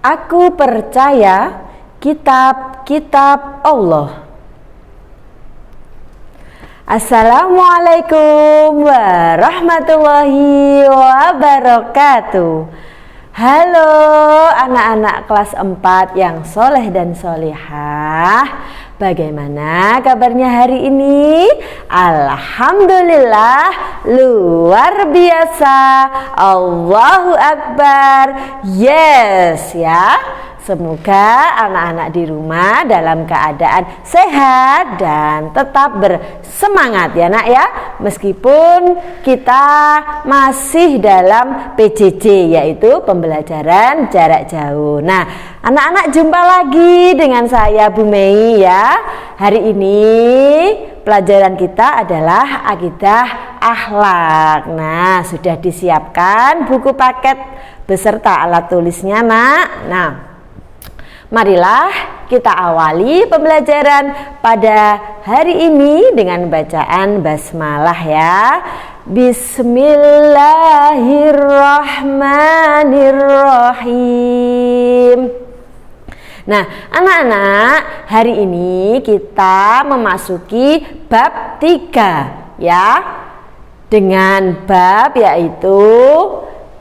Aku percaya kitab-kitab Allah. Assalamualaikum warahmatullahi wabarakatuh. Halo anak-anak kelas 4 yang soleh dan solehah. Bagaimana kabarnya hari ini? Alhamdulillah luar biasa. Allahu Akbar. Yes ya. Semoga anak-anak di rumah dalam keadaan sehat dan tetap bersemangat ya nak ya. Meskipun kita masih dalam PJJ, yaitu pembelajaran jarak jauh. Nah, anak-anak jumpa lagi dengan saya Bu Mei ya. Hari ini pelajaran kita adalah akidah akhlak. Nah, sudah disiapkan buku paket beserta alat tulisnya nak. Nah, marilah kita awali pembelajaran pada hari ini dengan bacaan basmalah ya. Bismillahirrahmanirrahim. Nah, anak-anak, hari ini kita memasuki bab 3 ya. Dengan bab yaitu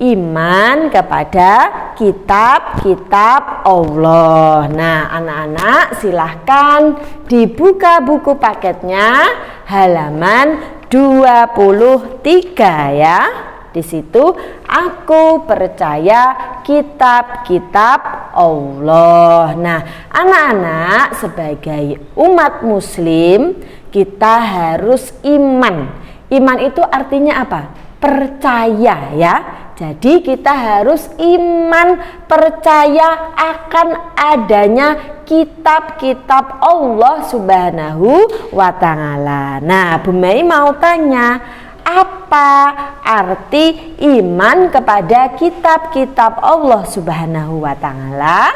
iman kepada kitab-kitab Allah. Nah, anak-anak silahkan dibuka buku paketnya halaman 23 ya. Di situ aku percaya kitab-kitab Allah. Nah, anak-anak sebagai umat muslim kita harus iman. Iman itu artinya apa? Percaya ya. Jadi kita harus iman, percaya akan adanya kitab-kitab Allah Subhanahu wa Ta'ala. Nah, Bu Mei mau tanya, apa arti iman kepada kitab-kitab Allah Subhanahu wa Ta'ala?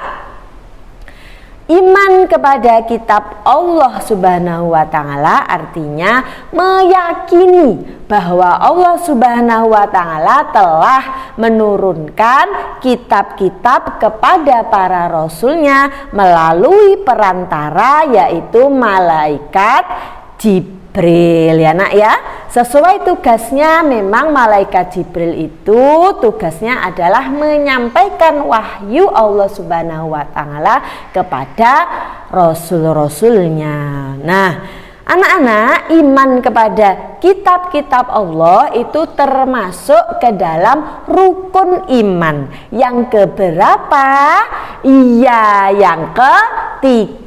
Iman kepada kitab Allah Subhanahu wa Ta'ala artinya meyakini bahwa Allah Subhanahu wa Ta'ala telah menurunkan kitab-kitab kepada para rasulnya melalui perantara yaitu malaikat Jibril ya nak ya. Sesuai tugasnya, memang malaikat Jibril itu tugasnya adalah menyampaikan wahyu Allah Subhanahu wa Ta'ala kepada rasul-rasulnya. Nah, anak-anak, iman kepada kitab-kitab Allah itu termasuk ke dalam rukun iman. Yang keberapa? Iya, yang ketiga.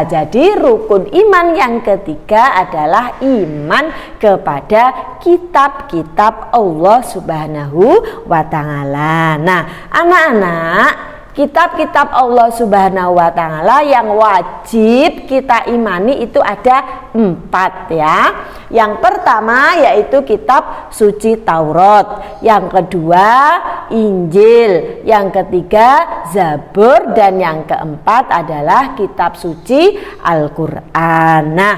Jadi rukun iman yang ketiga adalah iman kepada kitab-kitab Allah Subhanahu wa Ta'ala. Nah, anak-anak, kitab-kitab Allah Subhanahu wa Ta'ala yang wajib kita imani itu ada 4 ya. Yang pertama yaitu kitab suci Taurat, yang kedua Injil, yang ketiga Zabur, dan yang keempat adalah kitab suci Al-Quran. Nah,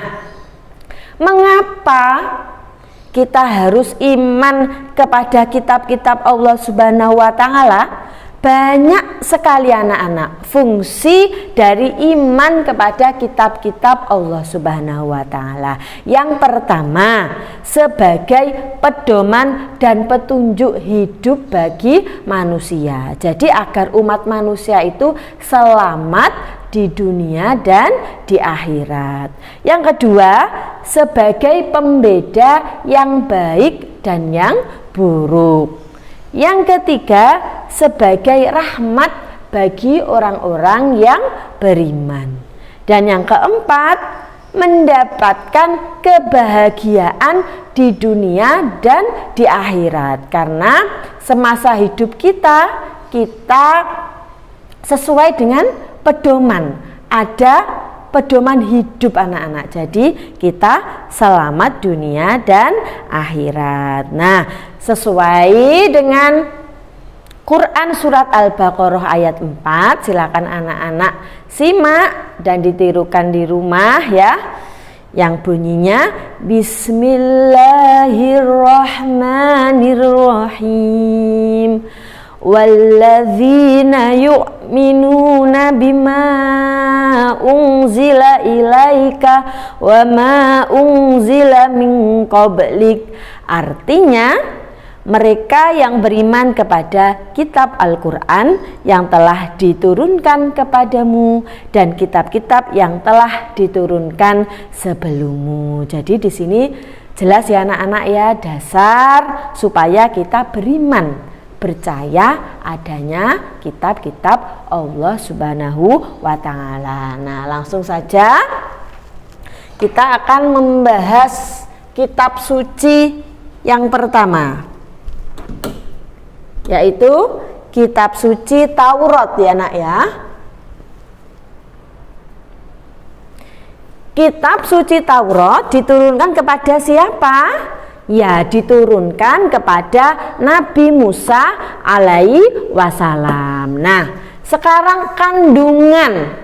mengapa kita harus iman kepada kitab-kitab Allah Subhanahu wa Ta'ala? Banyak sekali anak-anak fungsi dari iman kepada kitab-kitab Allah Subhanahu wa Ta'ala. Yang pertama, sebagai pedoman dan petunjuk hidup bagi manusia. Jadi agar umat manusia itu selamat di dunia dan di akhirat. Yang kedua, sebagai pembeda yang baik dan yang buruk. Yang ketiga, sebagai rahmat bagi orang-orang yang beriman. Dan yang keempat, mendapatkan kebahagiaan di dunia dan di akhirat. Karena semasa hidup kita sesuai dengan pedoman. Ada pedoman hidup anak-anak. Jadi kita selamat dunia dan akhirat. Nah, sesuai dengan Quran surat Al-Baqarah ayat 4, silakan anak-anak simak dan ditirukan di rumah ya. Yang bunyinya Bismillahirrahmanirrahim. walladzina yu'minuna bima unzila ilaika wa ma unzila min qablik. Artinya mereka yang beriman kepada kitab Al-Quran yang telah diturunkan kepadamu dan kitab-kitab yang telah diturunkan sebelummu. Jadi di sini jelas ya anak-anak ya, dasar supaya kita beriman, percaya adanya kitab-kitab Allah Subhanahu wa Ta'ala. Nah, langsung saja kita akan membahas kitab suci yang pertama, yaitu kitab suci Taurat ya nak ya. Kitab suci Taurat diturunkan kepada siapa? Ya, diturunkan kepada Nabi Musa alaihi wasallam. Nah, sekarang kandungan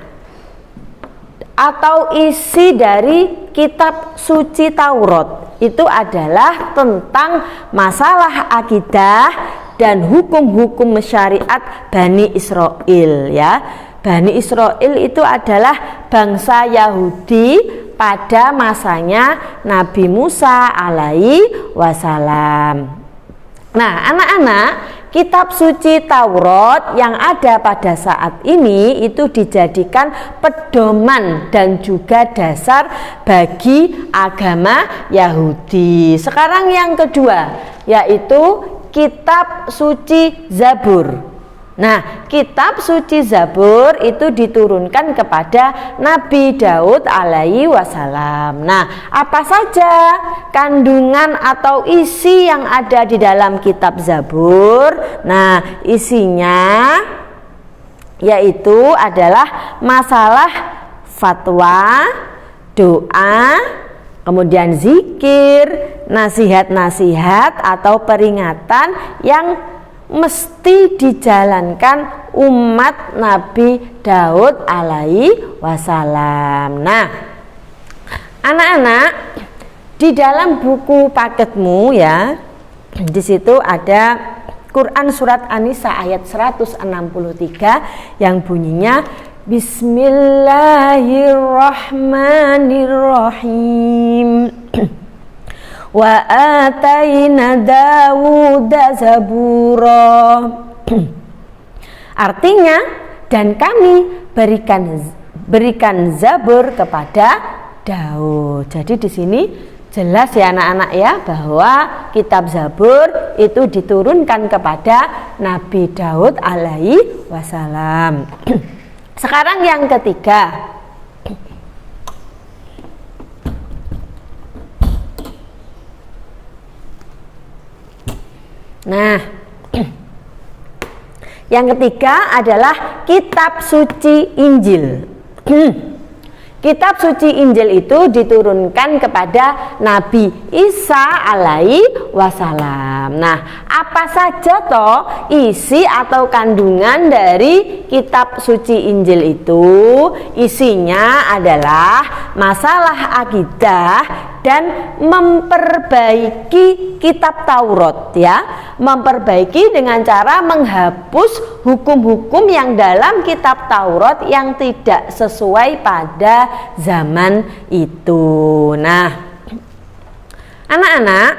atau isi dari kitab suci Taurat itu adalah tentang masalah akidah dan hukum-hukum syariat Bani Israel ya. Bani Israel itu adalah bangsa Yahudi pada masanya Nabi Musa alaihi wasallam. Nah, anak-anak, kitab suci Taurat yang ada pada saat ini itu dijadikan pedoman dan juga dasar bagi agama Yahudi. Sekarang yang kedua, yaitu kitab suci Zabur. Nah, kitab suci Zabur itu diturunkan kepada Nabi Daud alaihi wasallam. Nah, apa saja kandungan atau isi yang ada di dalam kitab Zabur? Nah, isinya yaitu adalah masalah fatwa, doa, kemudian zikir, nasihat-nasihat atau peringatan yang mesti dijalankan umat Nabi Daud alaihi wasallam. Nah, anak-anak, di dalam buku paketmu ya, di situ ada Quran surat An-Nisa ayat 163 yang bunyinya Bismillahirrahmanirrahim. Wa ataina Dawuda zabura. Artinya, dan kami berikan Zabur kepada Daud. Jadi di sini jelas ya anak-anak ya, bahwa kitab Zabur itu diturunkan kepada Nabi Daud alaihi wasallam. Sekarang yang ketiga, nah, yang ketiga adalah kitab suci Injil. Kitab suci Injil itu diturunkan kepada Nabi Isa alaihi wasallam. Nah, apa saja toh isi atau kandungan dari kitab suci Injil itu? Isinya adalah masalah akidah dan memperbaiki kitab Taurat ya. Memperbaiki dengan cara menghapus hukum-hukum yang dalam kitab Taurat yang tidak sesuai pada zaman itu. Nah, anak-anak,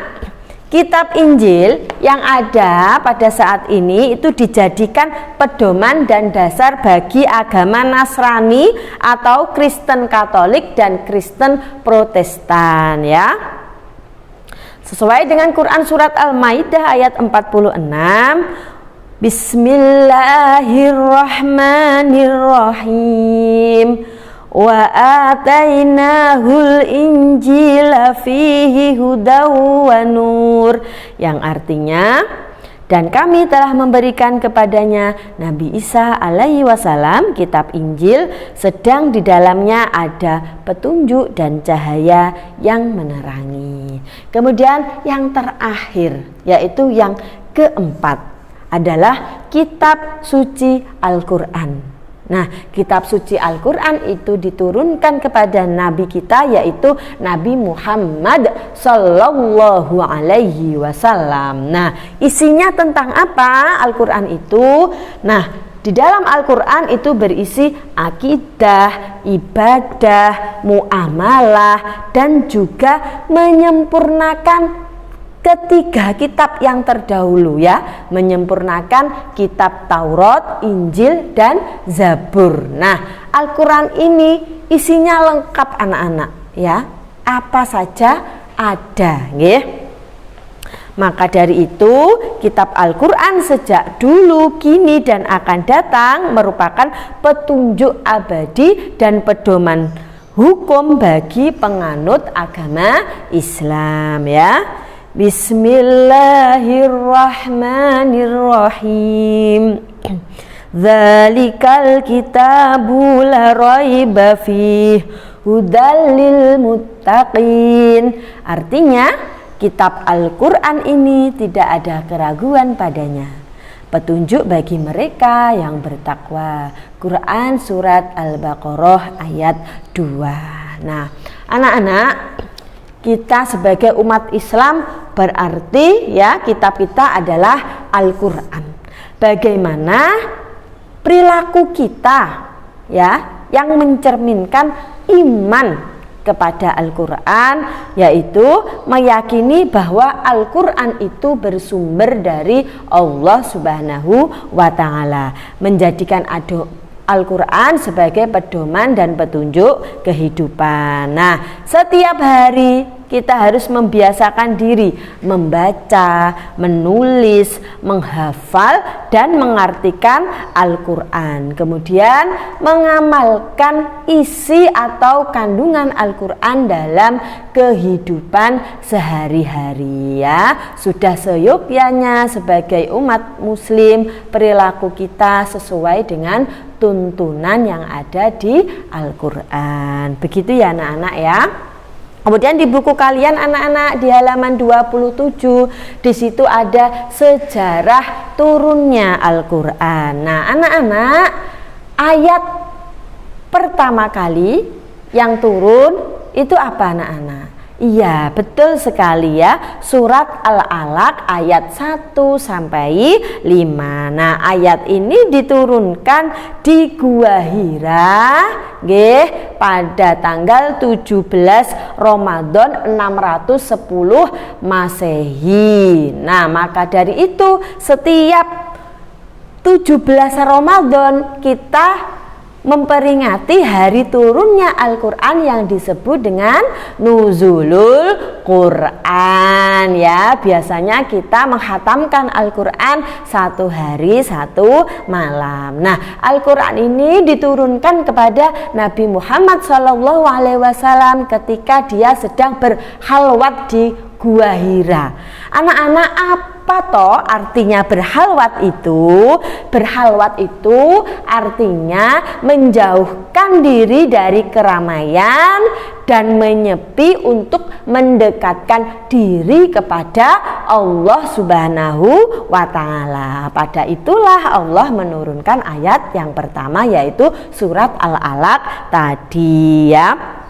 kitab Injil yang ada pada saat ini itu dijadikan pedoman dan dasar bagi agama Nasrani atau Kristen Katolik dan Kristen Protestan ya. Sesuai dengan Quran surat Al-Maidah ayat 46, Bismillahirrahmanirrahim. Wa atainahul injila fihi hudaw wa nur, yang artinya, dan kami telah memberikan kepadanya Nabi Isa alaihi wasallam kitab Injil, sedang di dalamnya ada petunjuk dan cahaya yang menerangi. Kemudian yang terakhir, yaitu yang keempat, adalah kitab suci Al-Quran. Nah, kitab suci Al-Quran itu diturunkan kepada Nabi kita, yaitu Nabi Muhammad Sallallahu Alaihi Wasallam. Nah, isinya tentang apa Al-Quran itu? Nah, di dalam Al-Quran itu berisi akidah, ibadah, muamalah, dan juga menyempurnakan ketiga kitab yang terdahulu ya, menyempurnakan kitab Taurat, Injil, dan Zabur. Nah, Al-Quran ini isinya lengkap anak-anak ya, apa saja ada nggih. Maka dari itu kitab Al-Quran sejak dulu, kini, dan akan datang merupakan petunjuk abadi dan pedoman hukum bagi penganut agama Islam ya. Bismillahirrahmanirrahim. Dzalikal kitabu la raiba fih hudal lil muttaqin. Artinya, kitab Al-Quran ini tidak ada keraguan padanya, petunjuk bagi mereka yang bertakwa. Quran surat Al-Baqarah ayat 2. Nah, anak-anak, kita sebagai umat Islam berarti ya kitab kita adalah Al-Quran. Bagaimana perilaku kita ya yang mencerminkan iman kepada Al-Quran, yaitu meyakini bahwa Al-Quran itu bersumber dari Allah Subhanahu wa Ta'ala, menjadikan Al-Quran sebagai pedoman dan petunjuk kehidupan. Nah, setiap hari kita harus membiasakan diri membaca, menulis, menghafal, dan mengartikan Al-Quran. Kemudian mengamalkan isi atau kandungan Al-Quran dalam kehidupan sehari-hari ya. Sudah seyogyanya sebagai umat muslim perilaku kita sesuai dengan tuntunan yang ada di Al-Quran. Begitu ya anak-anak ya. Kemudian di buku kalian anak-anak di halaman 27 di situ ada sejarah turunnya Al-Quran. Nah, anak-anak, ayat pertama kali yang turun itu apa anak-anak? Iya, betul sekali ya. Surat Al-Alaq ayat 1 sampai 5. Nah, ayat ini diturunkan di Gua Hira nggih pada tanggal 17 Ramadan 610 Masehi. Nah, maka dari itu setiap 17 Ramadan kita memperingati hari turunnya Al-Quran yang disebut dengan Nuzulul Quran ya. Biasanya kita menghatamkan Al-Quran 1 hari 1 malam. Nah, Al-Quran ini diturunkan kepada Nabi Muhammad SAW ketika dia sedang berhalwat di Gua Hira. Anak-anak, apa toh artinya berhalwat itu? Berhalwat itu artinya menjauhkan diri dari keramaian dan menyepi untuk mendekatkan diri kepada Allah Subhanahu wa Ta'ala. Pada itulah Allah menurunkan ayat yang pertama, yaitu surat Al-Alaq tadi ya.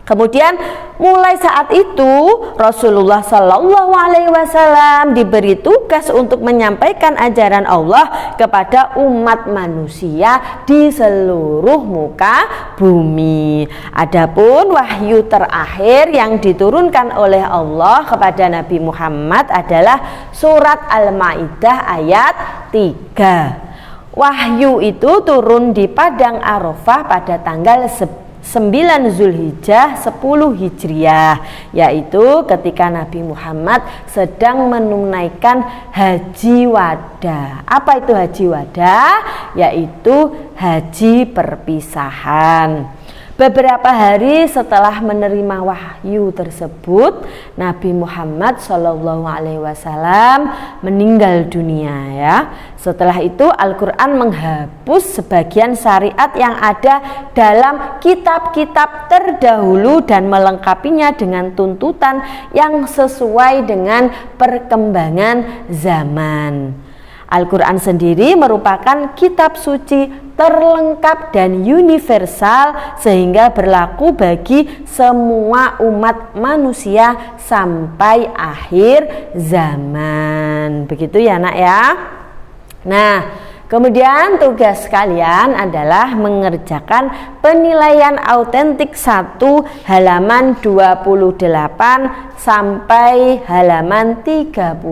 Kemudian mulai saat itu Rasulullah Shallallahu Alaihi Wasallam diberi tugas untuk menyampaikan ajaran Allah kepada umat manusia di seluruh muka bumi. Adapun wahyu terakhir yang diturunkan oleh Allah kepada Nabi Muhammad adalah surat Al-Maidah ayat 3. Wahyu itu turun di Padang Arafah pada tanggal 9 Zulhijjah 10 Hijriah, yaitu ketika Nabi Muhammad sedang menunaikan haji wada. Apa itu haji wada? Yaitu haji perpisahan. Beberapa hari setelah menerima wahyu tersebut, Nabi Muhammad SAW meninggal dunia ya. Setelah itu Al-Quran menghapus sebagian syariat yang ada dalam kitab-kitab terdahulu dan melengkapinya dengan tuntutan yang sesuai dengan perkembangan zaman. Al-Quran sendiri merupakan kitab suci terlengkap dan universal sehingga berlaku bagi semua umat manusia sampai akhir zaman. Begitu ya nak ya. Nah, kemudian tugas kalian adalah mengerjakan penilaian autentik 1 halaman 28 sampai halaman 30.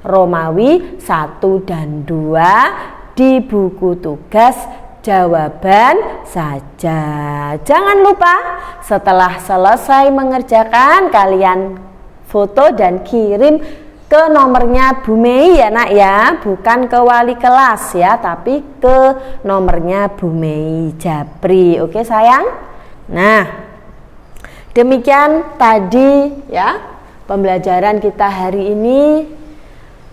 Romawi 1 dan 2 di buku tugas jawaban saja. Jangan lupa setelah selesai mengerjakan kalian foto dan kirim ke nomornya Bu Mei ya nak ya, bukan ke wali kelas ya, tapi ke nomornya Bu Mei Japri. Oke sayang. Nah, demikian tadi ya pembelajaran kita hari ini.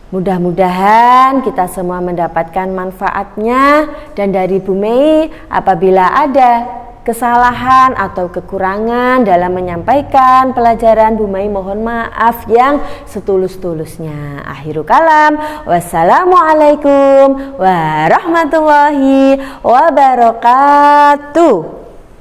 Mudah-mudahan kita semua mendapatkan manfaatnya, dan dari Bu Mei apabila ada kesalahan atau kekurangan dalam menyampaikan pelajaran, Bu Mei mohon maaf yang setulus-tulusnya. Akhirul kalam, wassalamualaikum warahmatullahi wabarakatuh.